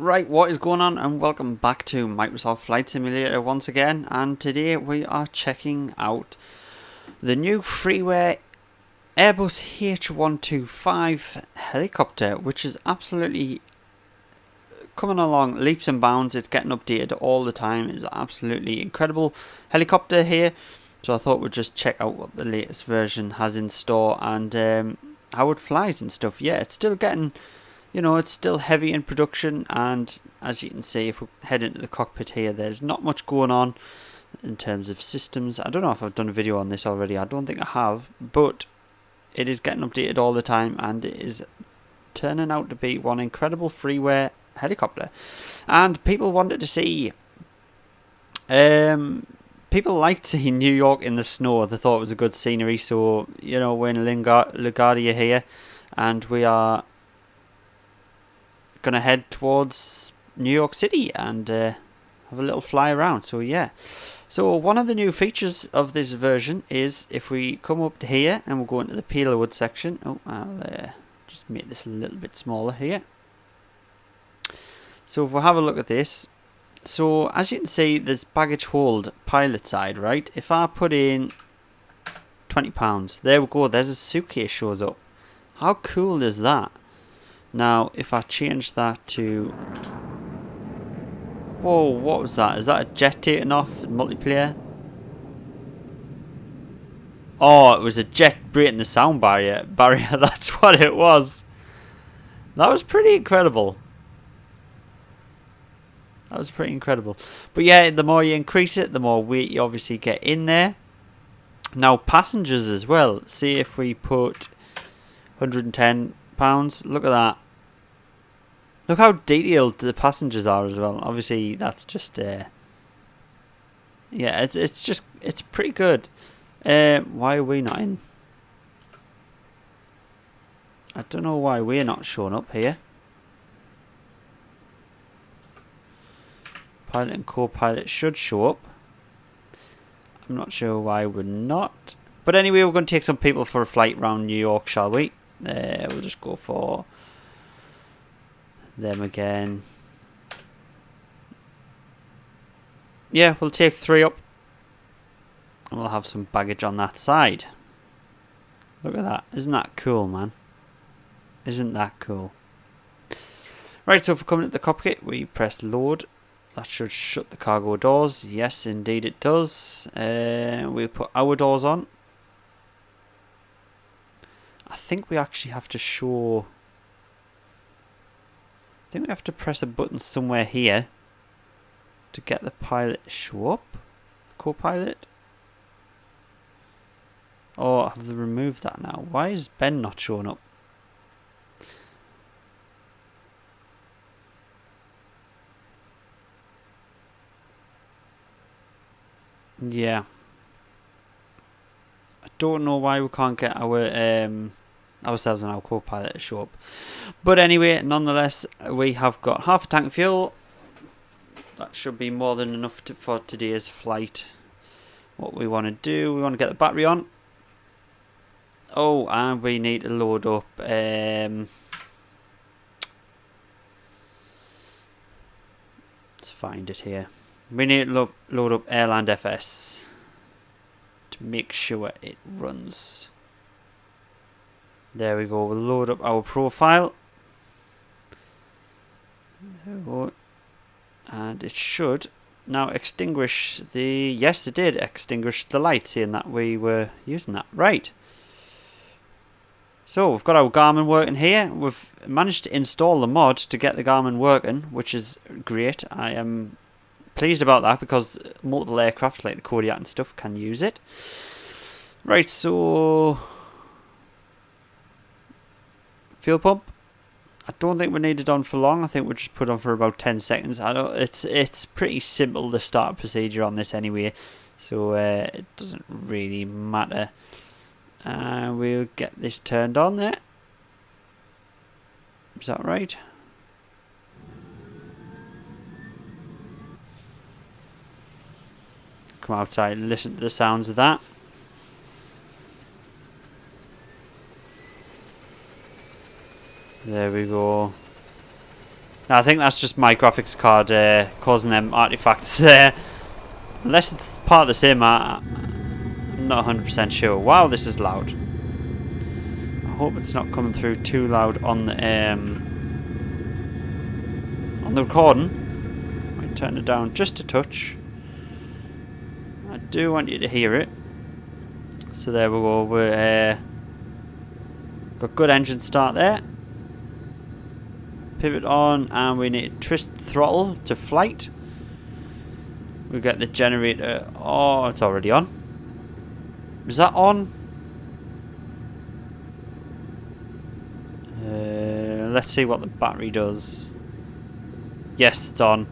Right, what is going on, and welcome back to Microsoft Flight Simulator once again, and today we are checking out the new Freeware Airbus H125 Helicopter, which is absolutely coming along leaps and bounds. It's getting updated all the time. It's absolutely incredible helicopter here, so I thought we'd just check out what the latest version has in store and how it flies and stuff. Yeah, it's still getting... it's still heavy in production, and as you can see, if we head into the cockpit here, there's not much going on in terms of systems. I don't know if I've done a video on this already. I don't think I have, but it is getting updated all the time, and it is turning out to be one incredible freeware helicopter. And people wanted to see... people liked seeing New York in the snow. They thought it was a good scenery, so, we're in LaGuardia here, and we are gonna head towards New York City and have a little fly around. So yeah, so one of the new features of this version is if we come up to here and we'll go into the payload section. I'll just make this a little bit smaller here. So if we have a look at this, so as you can see, there's baggage hold pilot side, right? If I put in £20, there we go, there's a suitcase shows up. How cool is that? Now, if I change that to... Whoa, what was that? Is that a jet taking off in multiplayer? Oh, it was a jet breaking the sound barrier. That's what it was. That was pretty incredible. That was pretty incredible. But yeah, the more you increase it, the more weight you obviously get in there. Now, passengers as well. See if we put £110. Look at that. Look how detailed the passengers are as well. Obviously, that's just yeah, it's pretty good. Why are we not in? I don't know why we're not showing up here. Pilot and co-pilot should show up. I'm not sure why we're not. But anyway, we're going to take some people for a flight around New York, shall we? We'll just go for them again. Yeah, we'll take 3 up. And we'll have some baggage on that side. Look at that. Isn't that cool, man? Isn't that cool? Right, so if we're coming to the cockpit, we press load. That should shut the cargo doors. Yes, indeed it does. We'll put our doors on. I think we actually have to show... I think we have to press a button somewhere here to get the pilot to show up. Co-pilot. Oh, have they removed that now? Why is Ben not showing up? Yeah. I don't know why we can't get our ourselves and our co-pilot to show up. But anyway, nonetheless, we have got half a tank of fuel. That should be more than enough for today's flight. What we want to do, we want to get the battery on. Oh, and we need to load up let's find it here. We need to load up Airland FS to make sure it runs. There we go, we'll load up our profile. There we go. And it should now extinguish the... Yes, it did extinguish the light, saying that we were using that. Right. So, we've got our Garmin working here. We've managed to install the mod to get the Garmin working, which is great. I am pleased about that because multiple aircraft, like the Kodiak and stuff, can use it. Right, so... Fuel pump. I don't think we need it on for long. I think we'll just put on for about 10 seconds. I don't. It's pretty simple to start a procedure on this anyway, so it doesn't really matter. We'll get this turned on there. Is that right? Come outside and listen to the sounds of that. There we go. Now, I think that's just my graphics card causing them artifacts there. Unless it's part of the same, I'm not 100% sure. Wow, this is loud. I hope it's not coming through too loud on the recording. I might turn it down just a touch. I do want you to hear it. So there we go. We're got good engine start there. Pivot on, and we need to twist the throttle to flight. We get the generator. Oh, it's already on. Is that on? Let's see what the battery does. Yes, it's on.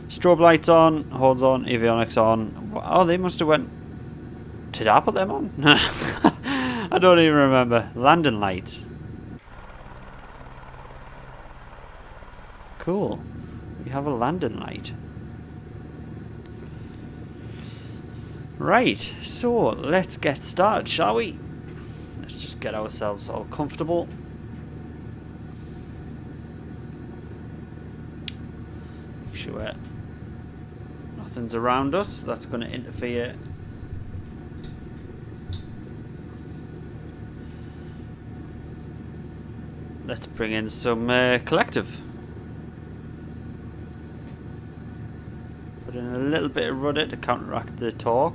Strobe lights on. Holds on. Avionics on. Oh, they must have went. Did I put them on? I don't even remember. Landing light. Cool. We have a landing light. Right, so let's get started, shall we? Let's just get ourselves all comfortable. Make sure nothing's around us that's going to interfere. Let's bring in some collective. Put in a little bit of rudder to counteract the torque.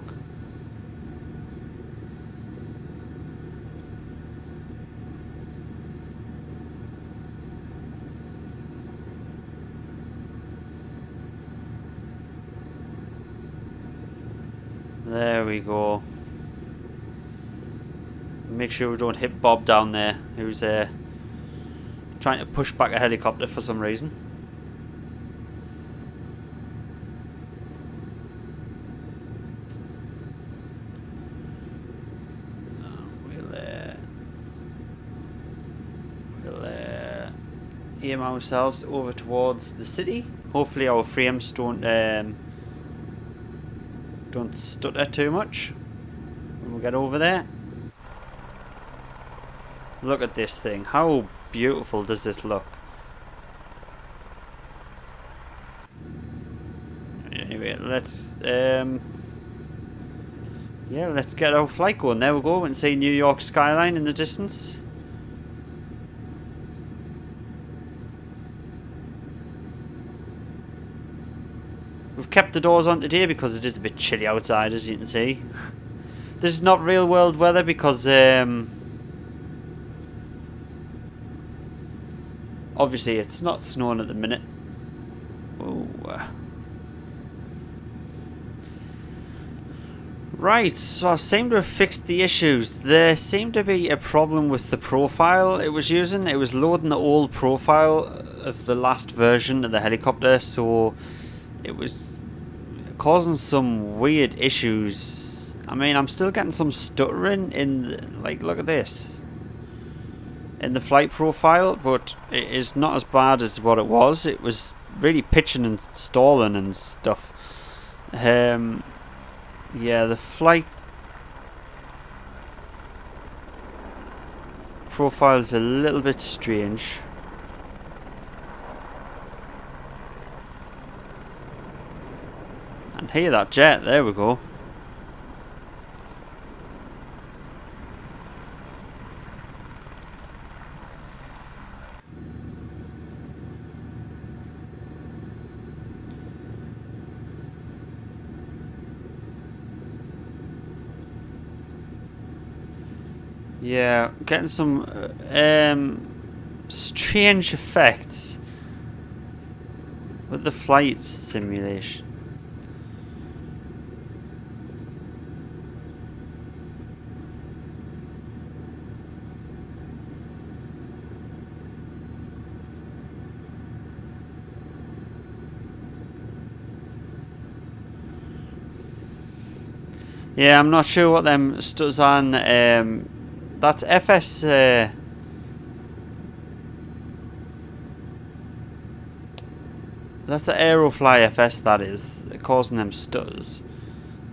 There we go. Make sure we don't hit Bob down there, who's trying to push back a helicopter for some reason. We'll aim ourselves over towards the city. Hopefully our frames don't stutter too much when we get over there. Look at this thing. How beautiful does this look? Anyway, let's let's get our flight going. There we go. We can see New York skyline in the distance. We've kept the doors on today because it is a bit chilly outside, as you can see. This is not real world weather because obviously it's not snowing at the minute. Ooh. Right, so I seem to have fixed the issues. There seemed to be a problem with the profile it was using. It was loading the old profile of the last version of the helicopter, so it was causing some weird issues. I mean, I'm still getting some stuttering in, like, look at this, in the flight profile, but it is not as bad as what it was. It was really pitching and stalling and stuff. Yeah, the flight profile is a little bit strange. And hear that jet, there we go. Yeah, getting some strange effects with the flight simulation. Yeah, I'm not sure what them studs on. That's FS. That's the Aerofly FS. That is causing them stutters.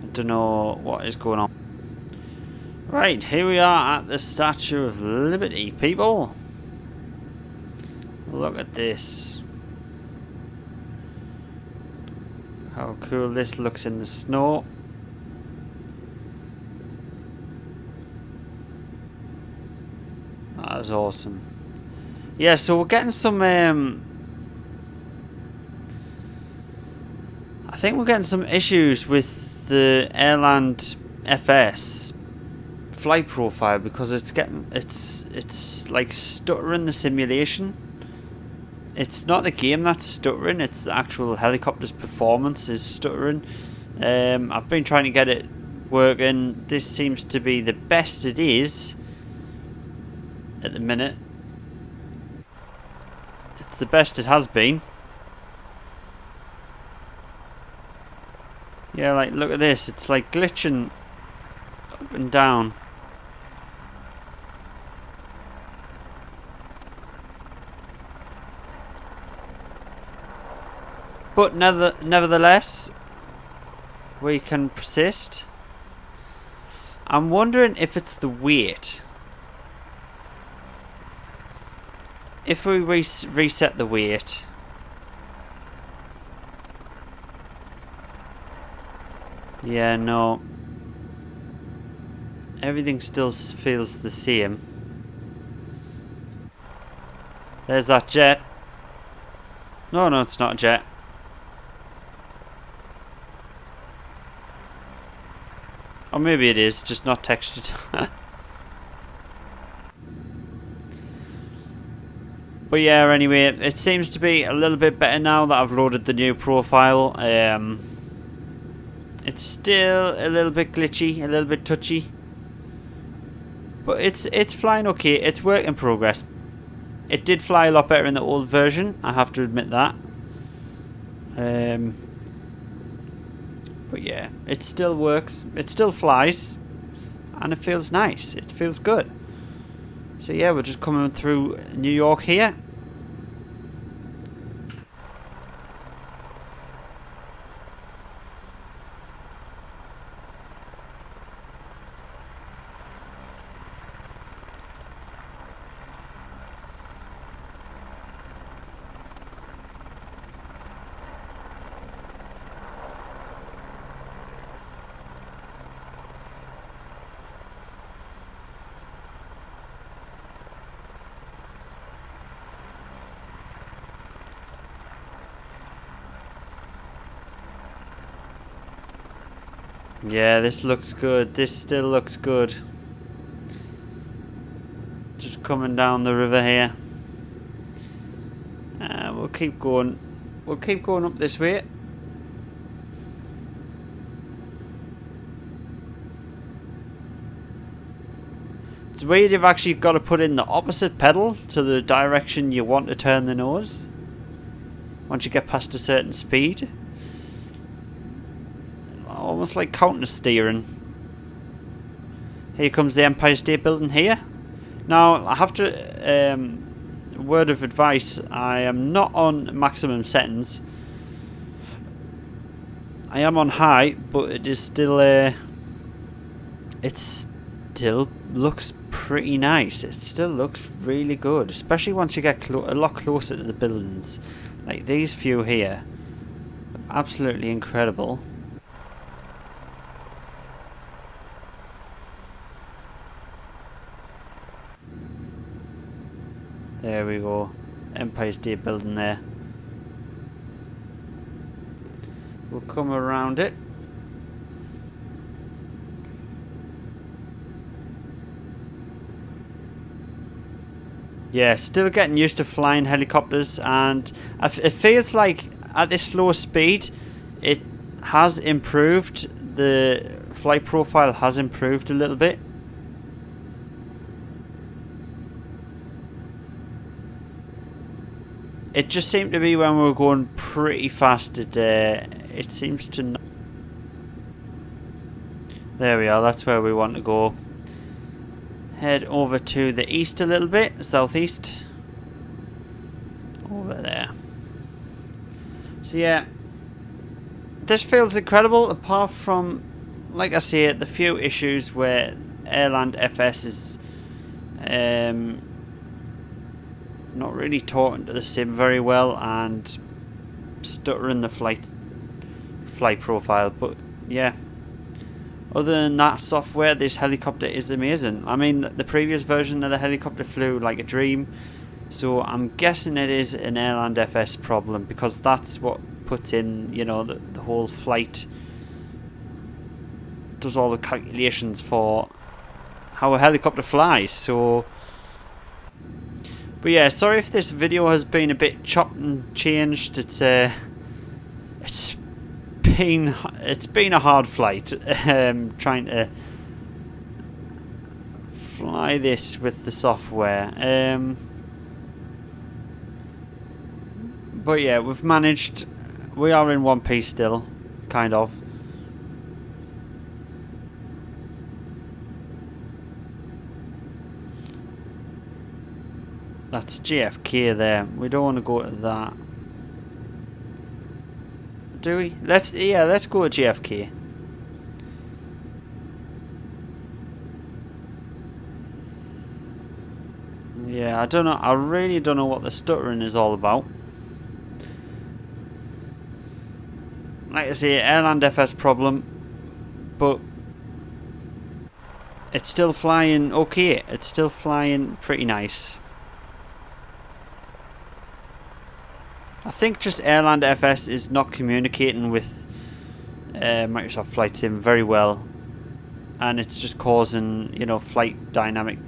I don't know what is going on. Right, here we are at the Statue of Liberty, people. Look at this. how cool this looks in the snow. That was awesome. Yeah, so we're getting some I think we're getting some issues with the Airland FS flight profile because it's like stuttering the simulation. It's not the game that's stuttering, it's the actual helicopter's performance is stuttering. I've been trying to get it working. This seems to be the best it is at the minute. It's the best it has been. Yeah, like look at this, it's like glitching up and down. But nevertheless, we can persist. I'm wondering if it's the weight. If we reset the weight. Yeah, no. Everything still feels the same. There's that jet. No, it's not a jet. Or maybe it is, just not textured. But yeah, anyway, it seems to be a little bit better now that I've loaded the new profile. It's still a little bit glitchy, a little bit touchy. But it's flying okay, it's work in progress. It did fly a lot better in the old version, I have to admit that. But yeah, it still works, it still flies, and it feels nice, it feels good. So yeah, we're just coming through New York here. Yeah, this looks good. This still looks good. Just coming down the river here. We'll keep going. We'll keep going up this way. It's weird you've actually got to put in the opposite pedal to the direction you want to turn the nose. Once you get past a certain speed. Almost like counter steering. Here comes the Empire State Building here. Now I have to word of advice, I am not on maximum settings. I am on high, but it is still it still looks pretty nice. It still looks really good, especially once you get a lot closer to the buildings. Like these few here, absolutely incredible. There we go, Empire State Building there. We'll come around it. Yeah, still getting used to flying helicopters, and it feels like at this slow speed it has improved. The flight profile has improved a little bit. It just seemed to be when we were going pretty fast, it seems to not. There we are, that's where we want to go. Head over to the east a little bit, southeast. Over there. So yeah, this feels incredible, apart from, like I say, the few issues where Airland FS is not really talking to the sim very well and stuttering the flight profile. But yeah, other than that software, this helicopter is amazing. I mean, the previous version of the helicopter flew like a dream, so I'm guessing it is an Airland FS problem, because that's what puts in, you know, the whole flight, does all the calculations for how a helicopter flies. So, but yeah, sorry if this video has been a bit chopped and changed. It's been a hard flight, trying to fly this with the software. But yeah, we've managed. We are in one piece still, kind of. That's JFK there. We don't want to go to that. Do we? Let's go to JFK. Yeah, I don't know. I really don't know what the stuttering is all about. Like I say, Airland FS problem, but it's still flying okay. It's still flying pretty nice. I think just Airland FS is not communicating with Microsoft Flight Sim very well, and it's just causing, you know, flight dynamic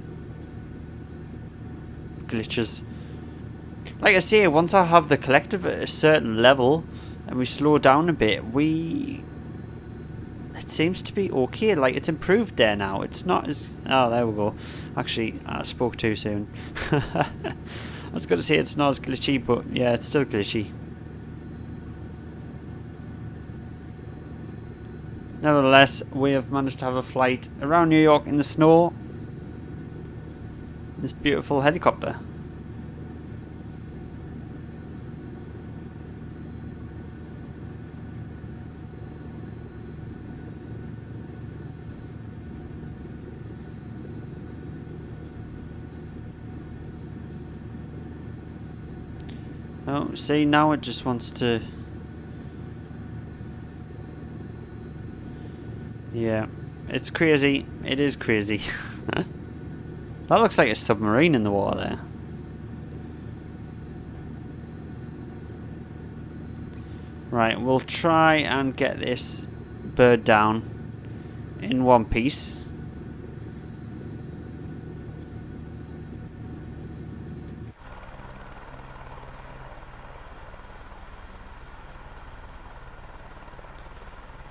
glitches. Like I say, once I have the collective at a certain level and we slow down a bit, it seems to be okay. Like, it's improved there now. It's not as... Oh, there we go. Actually, I spoke too soon. I was going to say it's not as glitchy, but yeah, it's still glitchy. Nevertheless, we have managed to have a flight around New York in the snow. This beautiful helicopter. Oh, see, now it just wants to... Yeah, it's crazy. It is crazy. That looks like a submarine in the water there. Right, we'll try and get this bird down in one piece.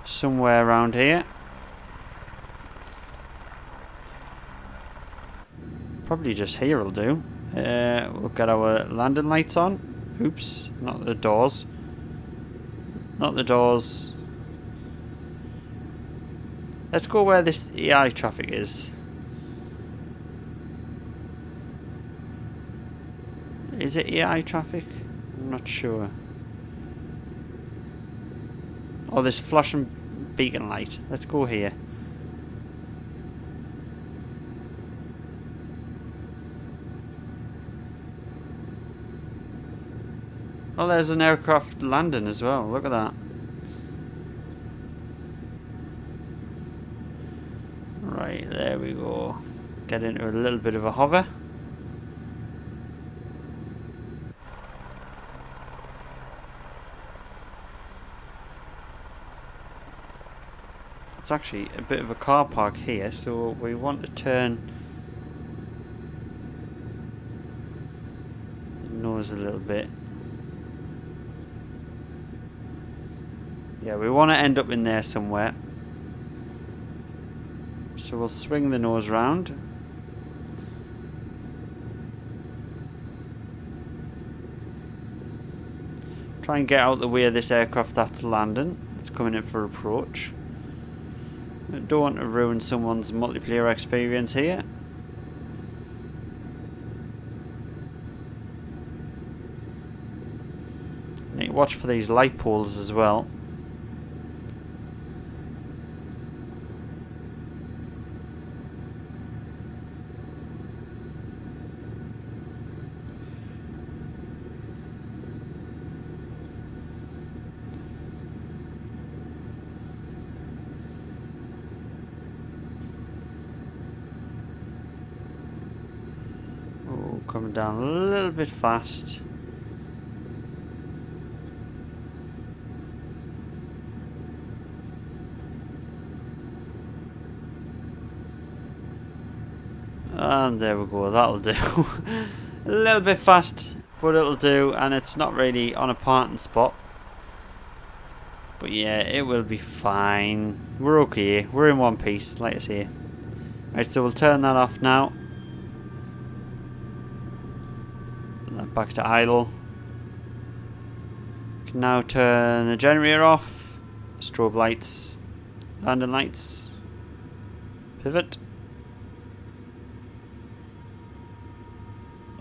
Somewhere around here. Probably just here will do. We'll get our landing lights on. Oops, not the doors. Not the doors. Let's go where this AI traffic is. Is it AI traffic? I'm not sure. Oh, this flashing beacon light. Let's go here. Oh, there's an aircraft landing as well. Look at that. Right, there we go. Get into a little bit of a hover. It's actually a bit of a car park here, so we want to turn the nose a little bit. Yeah, we want to end up in there somewhere. So we'll swing the nose round. Try and get out the way of this aircraft that's landing. It's coming in for approach. I don't want to ruin someone's multiplayer experience here. Need to watch for these light poles as well. coming down a little bit fast. And there we go, that'll do. A little bit fast, but it'll do, and it's not really on a parting spot. But yeah, it will be fine. We're okay, we're in one piece, like I say. Right, so we'll turn that off now. Put that back to idle. Can now turn the generator off. Strobe lights, landing lights, pivot.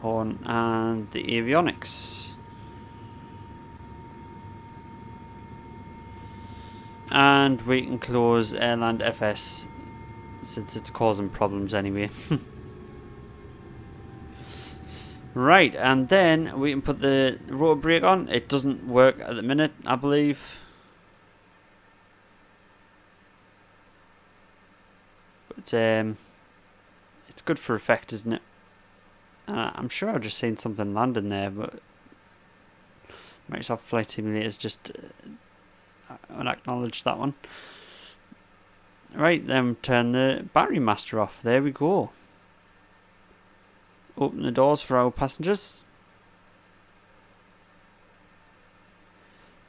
On, and the avionics. And we can close Airland FS since it's causing problems anyway. Right, and then we can put the rotor brake on. It doesn't work at the minute, I believe. But it's good for effect, isn't it? I'm sure I've just seen something landing there, but Microsoft Flight Simulator's just unacknowledged that one. Right, then turn the battery master off. There we go. Open the doors for our passengers.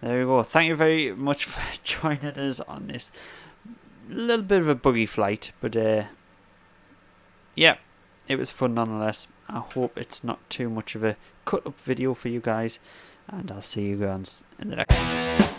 There we go. Thank you very much for joining us on this little bit of a buggy flight, but yeah, it was fun nonetheless. I hope it's not too much of a cut up video for you guys, and I'll see you guys in the next one.